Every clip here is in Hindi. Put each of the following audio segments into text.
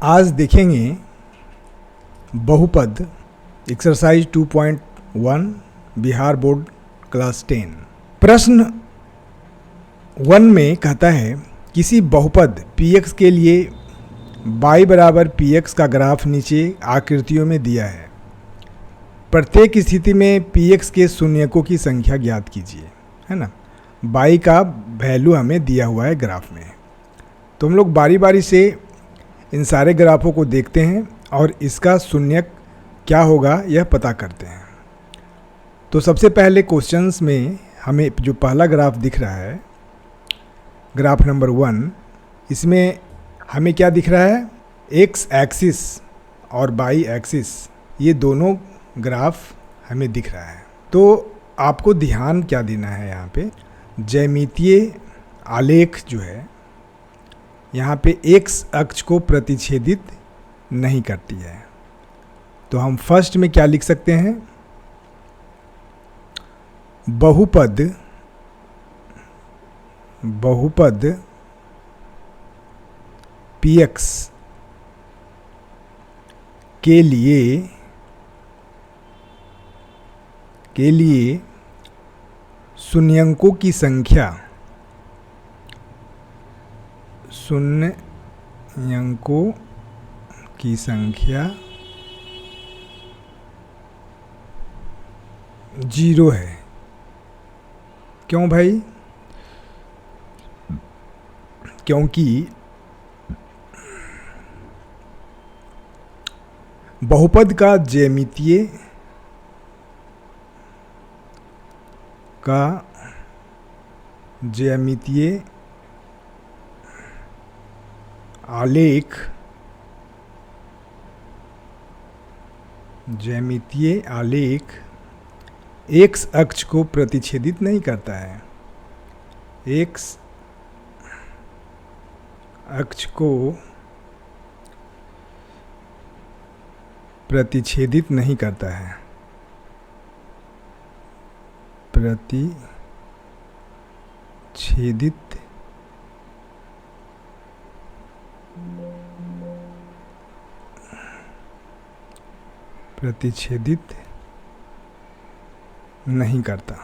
आज देखेंगे बहुपद एक्सरसाइज 2.1 बिहार बोर्ड क्लास 10। प्रश्न 1 में कहता है किसी बहुपद px के लिए y बराबर px का ग्राफ नीचे आकृतियों में दिया है। प्रत्येक स्थिति में px के शून्यकों की संख्या ज्ञात कीजिए, है ना। y का वैल्यू हमें दिया हुआ है ग्राफ में। तो हम लोग बारी बारी से इन सारे ग्राफों को देखते हैं और इसका शून्यक क्या होगा यह पता करते हैं। तो सबसे पहले क्वेश्चंस में हमें जो पहला ग्राफ दिख रहा है, ग्राफ नंबर 1, इसमें हमें क्या दिख रहा है, एक्स एक्सिस और वाई एक्सिस, ये दोनों ग्राफ हमें दिख रहा है। तो आपको ध्यान क्या देना है, यहाँ पे ज्यामितीय आलेख जो है यहाँ पे एक्स अक्ष को प्रतिच्छेदित नहीं करती है। तो हम फर्स्ट में क्या लिख सकते हैं, बहुपद px के लिए शून्यकों की संख्या जीरो है। क्यों भाई? क्योंकि बहुपद का ज्यामितीय आलेख एक्स अक्ष को प्रतिच्छेदित नहीं करता है। एक्स अक्ष को प्रतिच्छेदित नहीं करता है। प्रतिच्छेदित नहीं करता।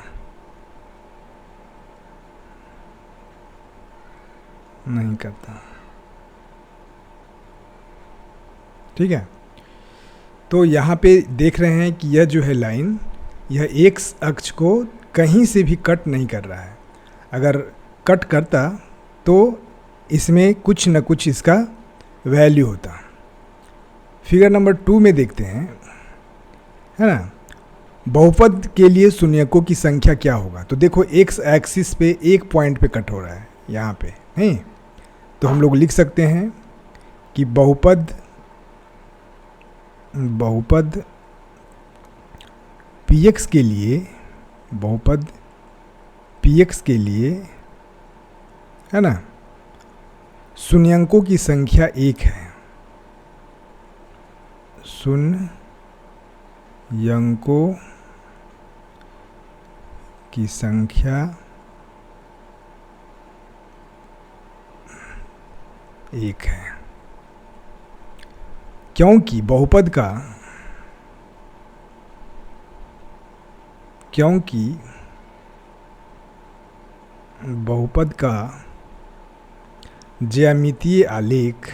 ठीक है। तो यहाँ पे देख रहे हैं कि यह जो है लाइन, यह एक्स अक्ष को कहीं से भी कट नहीं कर रहा है। अगर कट करता तो इसमें कुछ न कुछ इसका वैल्यू होता। फिगर नंबर 2 में देखते हैं, है ना, बहुपद के लिए शून्यकों की संख्या क्या होगा। तो देखो एक्स एक्सिस पे एक पॉइंट पे कट हो रहा है यहाँ पे, नहीं। तो हम लोग लिख सकते हैं कि बहुपद px के लिए, है ना, शून्यकों की संख्या 1 है। शून्यकों की संख्या 1 है, क्योंकि बहुपद का ज्यामितीय आलेख,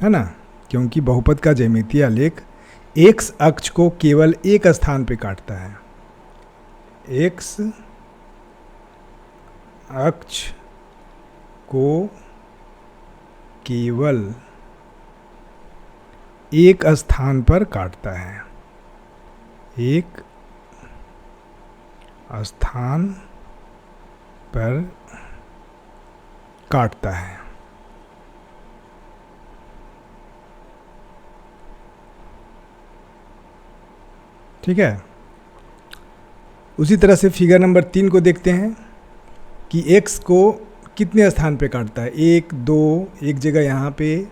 है ना, क्योंकि बहुपद का ज्यामितीय आलेख एक्स अक्ष को केवल एक स्थान पे काटता है। एक्स अक्ष को केवल एक स्थान पर काटता है। एक स्थान पर काटता है। ठीक है। उसी तरह से फिगर नंबर 3 को देखते हैं कि x को कितने स्थान पे काटता है। 1, 2, एक जगह यहाँ पे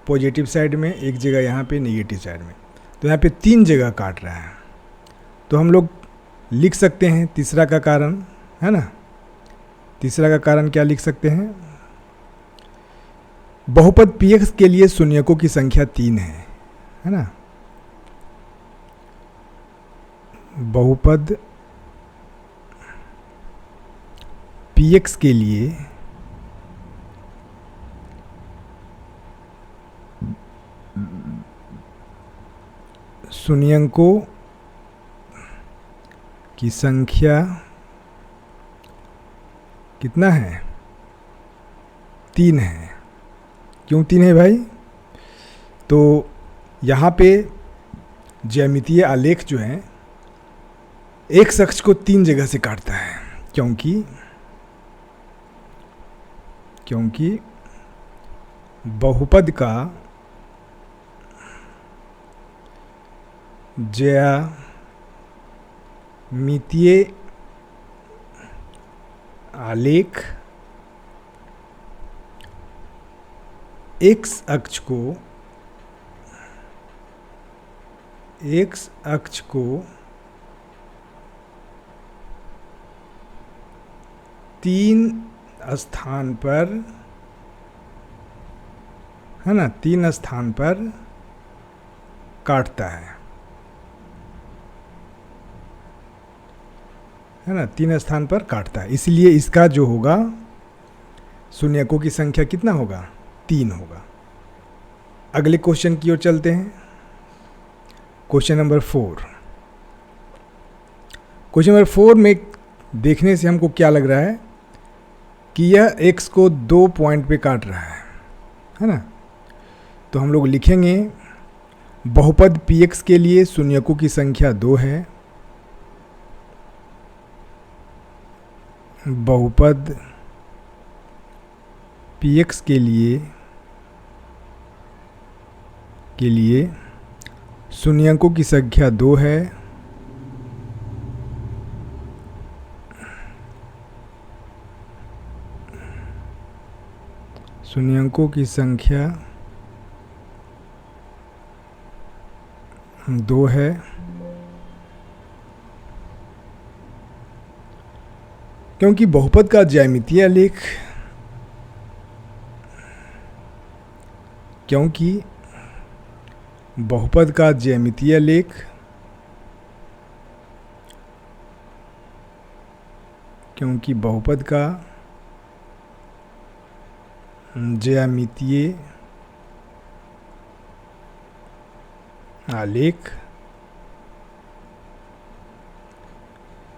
पॉजिटिव साइड में, एक जगह यहाँ पे नेगेटिव साइड में। तो यहाँ पे 3 जगह काट रहा है। तो हम लोग लिख सकते हैं तीसरा का कारण, है ना। तीसरा का कारण क्या लिख सकते हैं? बहुपद px के लिए शून्यकों की संख्या 3 है ना। बहुपद px के लिए शून्यकों की संख्या कितना है? 3 है। क्यों 3 है भाई? तो यहाँ पे ज्यामितीय आलेख जो है एक अक्ष को 3 जगह से काटता है, क्योंकि बहुपद का ज्यामितीय आलेख एक्स अक्ष को 3 स्थान पर, है ना, 3 स्थान पर काटता है ना, 3 स्थान पर काटता है। इसलिए इसका जो होगा शून्यकों की संख्या कितना होगा? 3 होगा। अगले क्वेश्चन की ओर चलते हैं। Question number 4। क्वेश्चन नंबर 4 में देखने से हमको क्या लग रहा है कि यह x को 2 पॉइंट पे काट रहा है ना। तो हम लोग लिखेंगे बहुपद px के लिए शून्यकों की संख्या 2 है। बहुपद px के लिए शून्यकों की संख्या 2 है। शून्यकों की संख्या 2 है। क्योंकि बहुपद का ज्यामितीय आलेख क्योंकि बहुपद का ज्यामितीय आलेख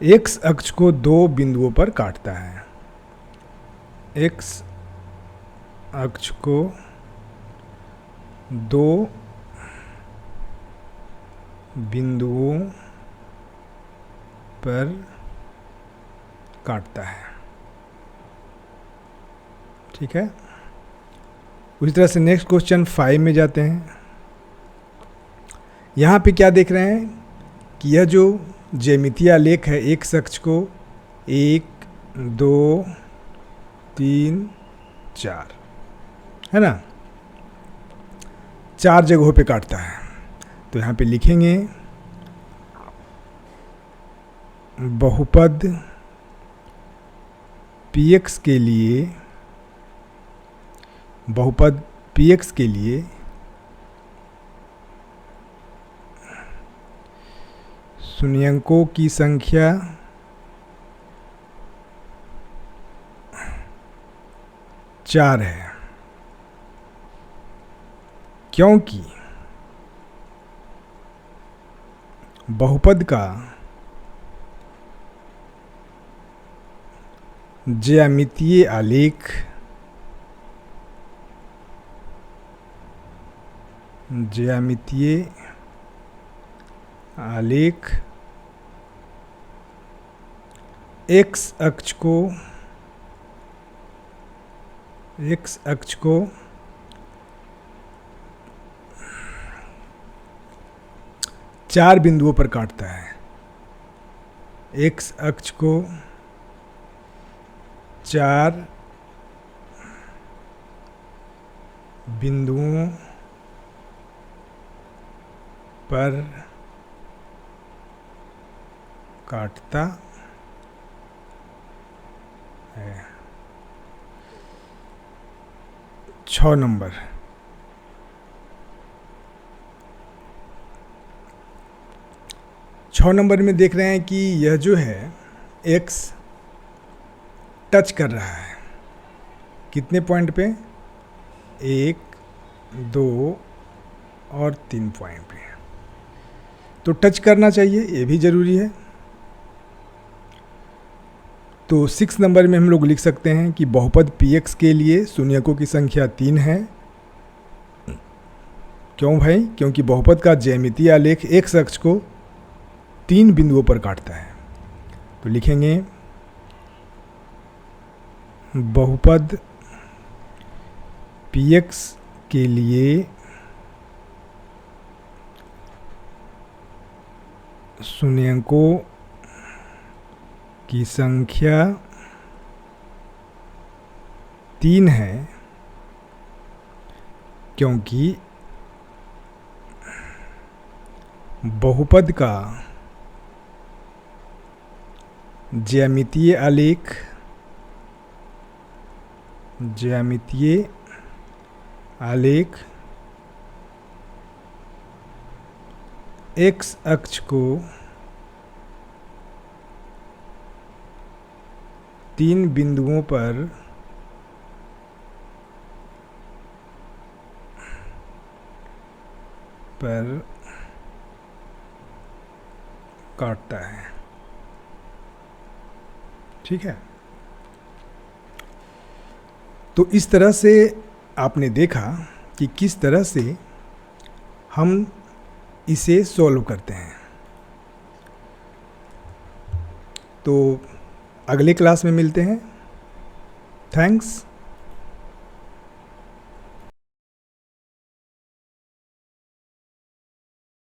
एक्स अक्ष को 2 बिंदुओं पर काटता है। एक्स अक्ष को 2 बिंदुओं पर काटता है। ठीक है। उसी तरह से नेक्स्ट क्वेश्चन 5 में जाते हैं। यहाँ पे क्या देख रहे हैं कि यह जो ज्यामितीय आलेख है एक्स अक्ष को 1, 2, 3, 4, है ना, 4 जगहों पे काटता है। तो यहाँ पे लिखेंगे बहुपद px के लिए शून्यकों की संख्या 4 है। क्योंकि बहुपद का ज्यामितीय आलेख एक्स अक्ष को 4 बिंदुओं पर काटता है। एक्स अक्ष को 4 बिंदुओं पर काटता है। 6 नंबर, में देख रहे हैं कि यह जो है x टच कर रहा है कितने पॉइंट पे, 1, 2 और 3 पॉइंट पे, तो टच करना चाहिए, ये भी ज़रूरी है। तो 6 नंबर में हम लोग लिख सकते हैं कि बहुपद px के लिए शून्यकों की संख्या 3 है। क्यों भाई? क्योंकि बहुपद का ज्यामितीय आलेख x अक्ष को 3 बिंदुओं पर काटता है। तो लिखेंगे बहुपद px के लिए शून्यकों की संख्या 3 है, क्योंकि बहुपद का ज्यामितीय आलेख x अक्ष को 3 बिंदुओं पर काटता है। ठीक है, तो इस तरह से आपने देखा कि किस तरह से हम इसे सॉल्व करते हैं। तो अगले क्लास में मिलते हैं। थैंक्स।